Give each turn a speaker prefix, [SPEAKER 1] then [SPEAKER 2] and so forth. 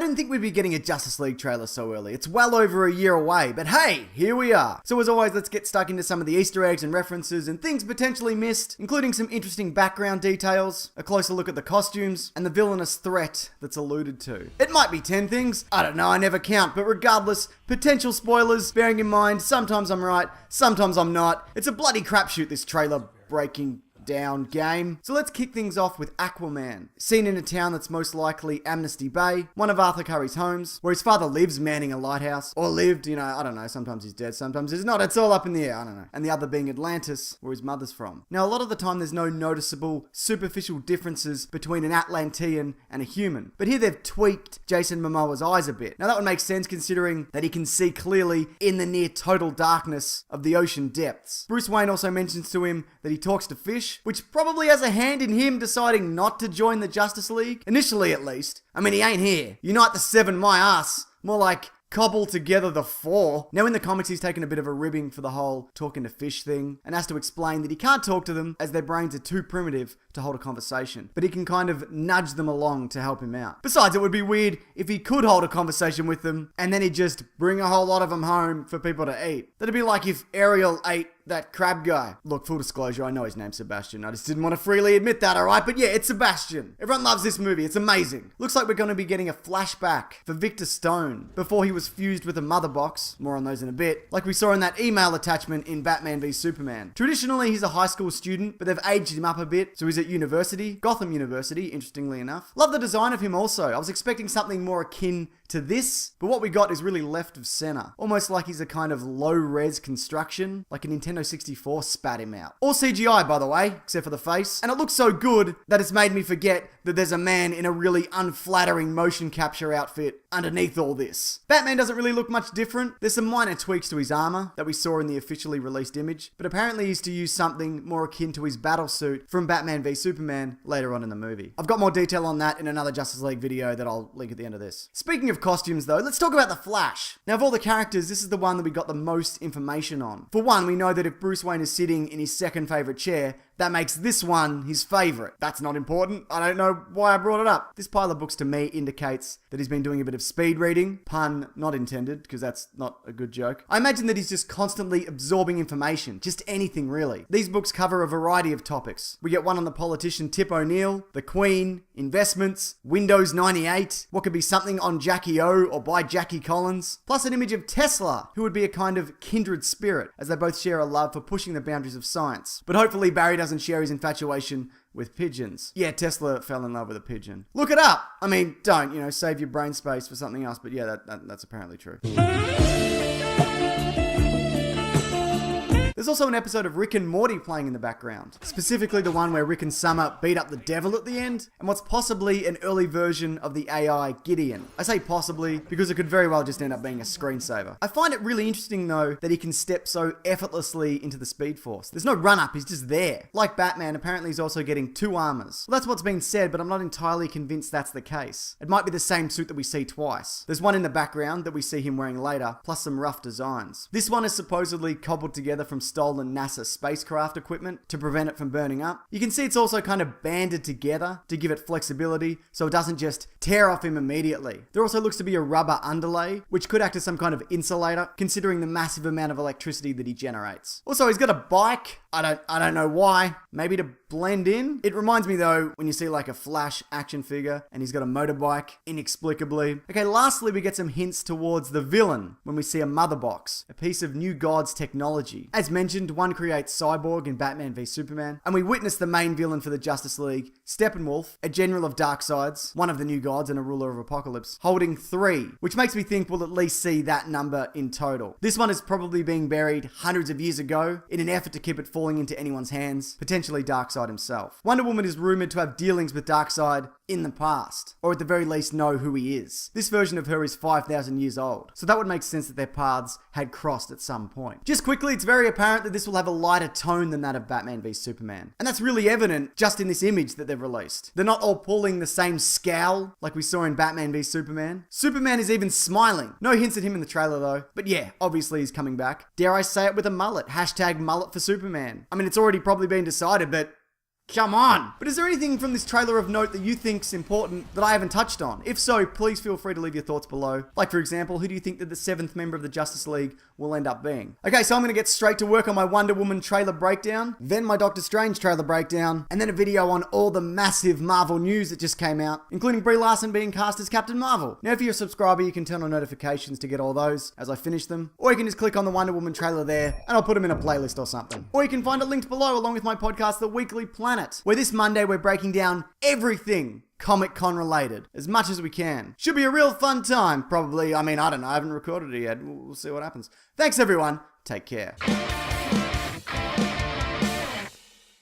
[SPEAKER 1] didn't think we'd be getting a Justice League trailer so early. It's well over a year away, but hey, here we are. So as always, let's get stuck into some of the Easter eggs and references and things potentially missed, including some interesting background details, a closer look at the costumes, and the villainous threat that's alluded to. It might be 10 things, I don't know, I never count, but regardless, potential spoilers, bearing in mind, sometimes I'm right, sometimes I'm not. It's a bloody crapshoot, this trailer breaking down game. So let's kick things off with Aquaman. Seen in a town that's most likely Amnesty Bay, one of Arthur Curry's homes, where his father lives manning a lighthouse. Or lived, I don't know, sometimes he's dead, sometimes he's not, it's all up in the air, I don't know. And the other being Atlantis, where his mother's from. Now, a lot of the time there's no noticeable, superficial differences between an Atlantean and a human. But here they've tweaked Jason Momoa's eyes a bit. Now that would make sense considering that he can see clearly in the near total darkness of the ocean depths. Bruce Wayne also mentions to him that he talks to fish, which probably has a hand in him deciding not to join the Justice League. Initially, at least. I mean, he ain't here. Unite the seven, my ass. More like cobble together the four. Now in the comics, he's taken a bit of a ribbing for the whole talking to fish thing and has to explain that he can't talk to them as their brains are too primitive to hold a conversation. But he can kind of nudge them along to help him out. Besides, it would be weird if he could hold a conversation with them and then he'd just bring a whole lot of them home for people to eat. That'd be like if Ariel ate that crab guy. Look, full disclosure, I know his name's Sebastian. I just didn't want to freely admit that, alright? But yeah, it's Sebastian. Everyone loves this movie. It's amazing. Looks like we're going to be getting a flashback for Victor Stone before he was fused with a mother box. More on those in a bit. Like we saw in that email attachment in Batman v Superman. Traditionally, he's a high school student, but they've aged him up a bit. So he's at university, Gotham University, interestingly enough. Love the design of him also. I was expecting something more akin to this, but what we got is really left of center. Almost like he's a kind of low-res construction, like a Nintendo 64 spat him out. All CGI, by the way, except for the face. And it looks so good that it's made me forget that there's a man in a really unflattering motion capture outfit underneath all this. Batman doesn't really look much different. There's some minor tweaks to his armor that we saw in the officially released image, but apparently he's to use something more akin to his battle suit from Batman v Superman later on in the movie. I've got more detail on that in another Justice League video that I'll link at the end of this. Speaking of costumes though, let's talk about the Flash. Now of all the characters, this is the one that we got the most information on. For one, we know that if Bruce Wayne is sitting in his second favorite chair, that makes this one his favorite. That's not important. I don't know why I brought it up. This pile of books to me indicates that he's been doing a bit of speed reading. Pun not intended, because that's not a good joke. I imagine that he's just constantly absorbing information. Just anything, really. These books cover a variety of topics. We get one on the politician Tip O'Neill, the Queen, investments, Windows 98, what could be something on Jackie O or by Jackie Collins, plus an image of Tesla, who would be a kind of kindred spirit, as they both share a love for pushing the boundaries of science. But hopefully Barry doesn't share his infatuation with pigeons. Yeah, Tesla fell in love with a pigeon. Look it up! I mean, don't, save your brain space for something else, but yeah, that's apparently true. There's also an episode of Rick and Morty playing in the background. Specifically the one where Rick and Summer beat up the devil at the end, and what's possibly an early version of the AI Gideon. I say possibly because it could very well just end up being a screensaver. I find it really interesting though that he can step so effortlessly into the Speed Force. There's no run up, he's just there. Like Batman, apparently he's also getting 2 armors. Well, that's what's been said, but I'm not entirely convinced that's the case. It might be the same suit that we see twice. There's one in the background that we see him wearing later, plus some rough designs. This one is supposedly cobbled together from stolen NASA spacecraft equipment to prevent it from burning up. You can see it's also kind of banded together to give it flexibility so it doesn't just tear off him immediately. There also looks to be a rubber underlay, which could act as some kind of insulator, considering the massive amount of electricity that he generates. Also, he's got a bike. I don't know why. Maybe to blend in? It reminds me though, when you see like a Flash action figure and he's got a motorbike, inexplicably. Okay, lastly, we get some hints towards the villain when we see a mother box, a piece of New Gods technology. As mentioned, one creates Cyborg in Batman v Superman, and we witness the main villain for the Justice League, Steppenwolf, a general of Darkseid's, one of the New Gods and a ruler of Apokolips, holding 3, which makes me think we'll at least see that number in total. This one is probably being buried hundreds of years ago in an effort to keep it falling into anyone's hands, potentially Darkseid himself. Wonder Woman is rumored to have dealings with Darkseid in the past, or at the very least know who he is. This version of her is 5,000 years old, so that would make sense that their paths had crossed at some point. Just quickly, it's very apparent that this will have a lighter tone than that of Batman v Superman, and that's really evident just in this image that they've released. They're not all pulling the same scowl like we saw in Batman v Superman. Superman is even smiling. No hints at him in the trailer though, but yeah, obviously he's coming back. Dare I say it, with a mullet. #mullet for Superman. I mean, it's already probably been decided, but Come on! But is there anything from this trailer of note that you think's important that I haven't touched on? If so, please feel free to leave your thoughts below. Like, for example, who do you think that the 7th member of the Justice League will end up being? Okay, so I'm gonna get straight to work on my Wonder Woman trailer breakdown, then my Doctor Strange trailer breakdown, and then a video on all the massive Marvel news that just came out, including Brie Larson being cast as Captain Marvel. Now, if you're a subscriber, you can turn on notifications to get all those as I finish them, or you can just click on the Wonder Woman trailer there, and I'll put them in a playlist or something. Or you can find it linked below along with my podcast, The Weekly Planet, where this Monday we're breaking down everything Comic-Con related, as much as we can. Should be a real fun time, probably. I mean, I don't know, I haven't recorded it yet. We'll see what happens. Thanks everyone, take care.